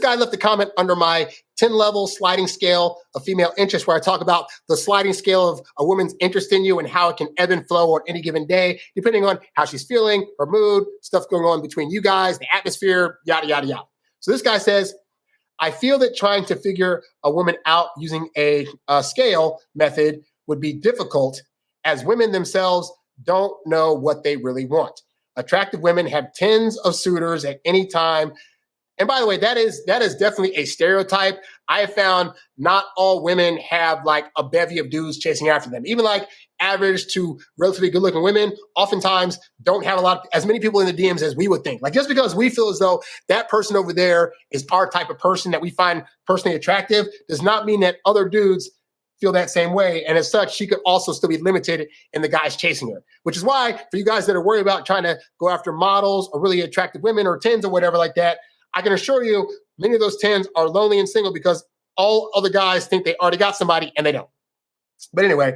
guy left a comment under my 10-level sliding scale of female interest, where I talk about the sliding scale of a woman's interest in you and how it can ebb and flow on any given day, depending on how she's feeling, her mood, stuff going on between you guys, the atmosphere, yada, yada, yada. So this guy says, I feel that trying to figure a woman out using a scale method would be difficult, as women themselves don't know what they really want. Attractive women have tens of suitors at any time. And by the way, that is definitely a stereotype. I have found not all women have like a bevy of dudes chasing after them. Even like average to relatively good looking women oftentimes don't have as many people in the DMs as we would think. Like, just because we feel as though that person over there is our type of person that we find personally attractive does not mean that other dudes feel that same way. And as such, she could also still be limited in the guys chasing her, which is why for you guys that are worried about trying to go after models or really attractive women or 10s or whatever like that, I can assure you many of those 10s are lonely and single because all other guys think they already got somebody and they don't. But anyway,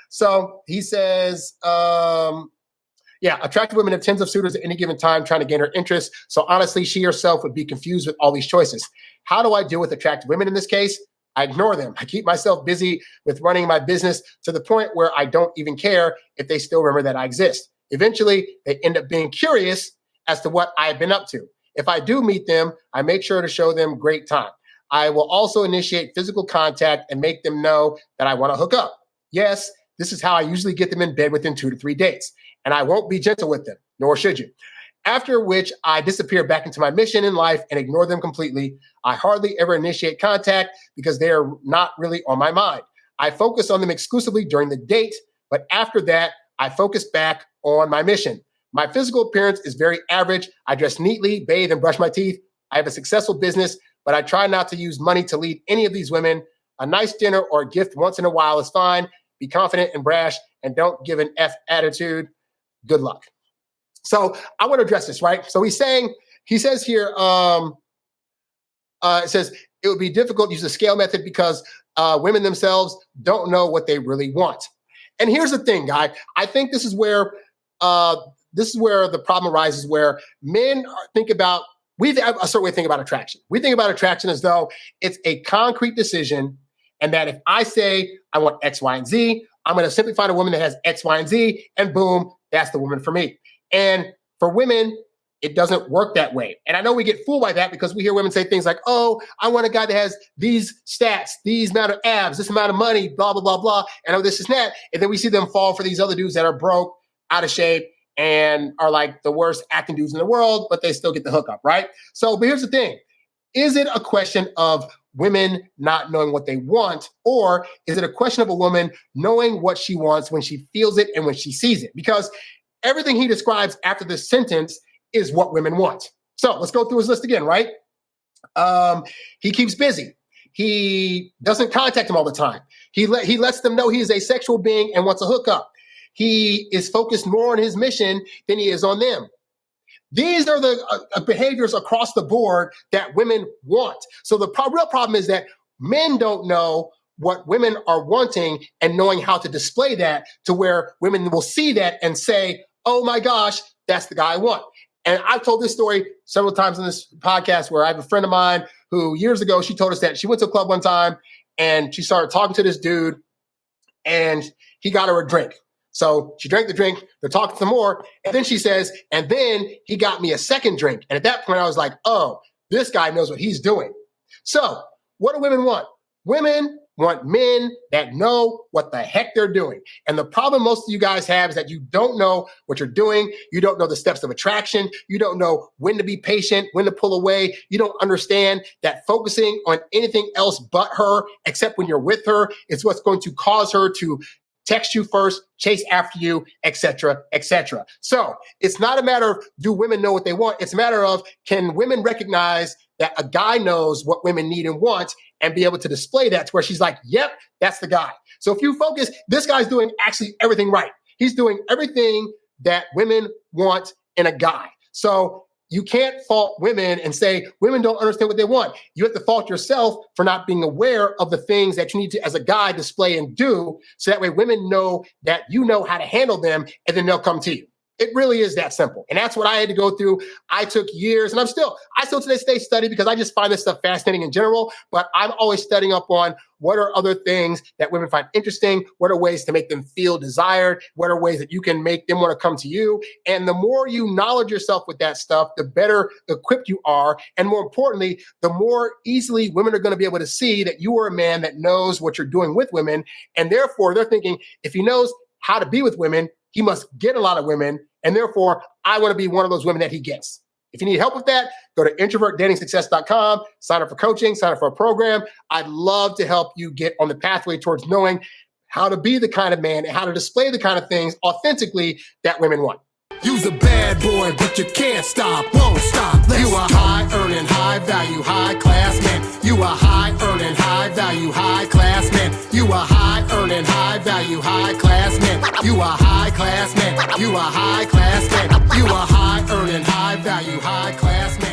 so he says, attractive women have tens of suitors at any given time trying to gain her interest. So honestly, she herself would be confused with all these choices. How do I deal with attractive women in this case? I ignore them. I keep myself busy with running my business to the point where I don't even care if they still remember that I exist. Eventually, they end up being curious as to what I've been up to. If I do meet them, I make sure to show them great time. I will also initiate physical contact and make them know that I want to hook up. Yes, this is how I usually get them in bed within 2 to 3 dates. And I won't be gentle with them, nor should you. After which I disappear back into my mission in life and ignore them completely. I hardly ever initiate contact because they are not really on my mind. I focus on them exclusively during the date, but after that, I focus back on my mission. My physical appearance is very average. I dress neatly, bathe, and brush my teeth. I have a successful business, but I try not to use money to lead any of these women. A nice dinner or a gift once in a while is fine. Be confident and brash, and don't give an F attitude. Good luck. So I want to address this, right? So he says here, it says it would be difficult to use the scale method because women themselves don't know what they really want. And here's the thing, guy. I think this is where the problem arises, where men we have a certain way to think about attraction. We think about attraction as though it's a concrete decision, and that if I say I want X, Y, and Z, I'm going to simply find a woman that has X, Y, and Z, and boom, that's the woman for me. And for women, it doesn't work that way. And I know we get fooled by that because we hear women say things like, oh, I want a guy that has these stats, these amount of abs, this amount of money, blah, blah, blah, blah, and oh, this is that. And then we see them fall for these other dudes that are broke, out of shape, and are like the worst acting dudes in the world, but they still get the hookup, right? So, but here's the thing. Is it a question of women not knowing what they want, or is it a question of a woman knowing what she wants when she feels it and when she sees it? Because everything he describes after this sentence is what women want. So let's go through his list again, right? He keeps busy. He doesn't contact them all the time. He lets them know he is a sexual being and wants a hookup. He is focused more on his mission than he is on them. These are the behaviors across the board that women want. So the real problem is that men don't know what women are wanting and knowing how to display that to where women will see that and say, oh my gosh, that's the guy I want. And I've told this story several times on this podcast where I have a friend of mine who years ago, she told us that she went to a club one time and she started talking to this dude and he got her a drink. So she drank the drink, they're talking some more. And then she says, and then he got me a second drink. And at that point I was like, oh, this guy knows what he's doing. So what do women want? Women want men that know what the heck they're doing. And the problem most of you guys have is that you don't know what you're doing. You don't know the steps of attraction. You don't know when to be patient, when to pull away. You don't understand that focusing on anything else but her, except when you're with her, is what's going to cause her to text you first, chase after you, et cetera, et cetera. So it's not a matter of do women know what they want? It's a matter of can women recognize that a guy knows what women need and want and be able to display that to where she's like, yep, that's the guy. So if you focus, this guy's doing actually everything right. He's doing everything that women want in a guy. So you can't fault women and say women don't understand what they want. You have to fault yourself for not being aware of the things that you need to, as a guy, display and do. So that way women know that you know how to handle them and then they'll come to you. It really is that simple. And that's what I had to go through. I took years, and I still to this day study because I just find this stuff fascinating in general, but I'm always studying up on what are other things that women find interesting, what are ways to make them feel desired, what are ways that you can make them want to come to you. And the more you knowledge yourself with that stuff, the better equipped you are. And more importantly, the more easily women are going to be able to see that you are a man that knows what you're doing with women. And therefore, they're thinking, if he knows how to be with women, he must get a lot of women, and therefore, I want to be one of those women that he gets. If you need help with that, go to introvertdatingsuccess.com, sign up for coaching, sign up for a program. I'd love to help you get on the pathway towards knowing how to be the kind of man and how to display the kind of things authentically that women want. You's a bad boy, but you can't stop, won't stop. You a high-earning, high-value, high-class man. You a high-earning, high-value, high-class man. You a high-earning, high-value, high-class man. You a high-class man. You a high-class man. You a high-earning, high-value, high-class man.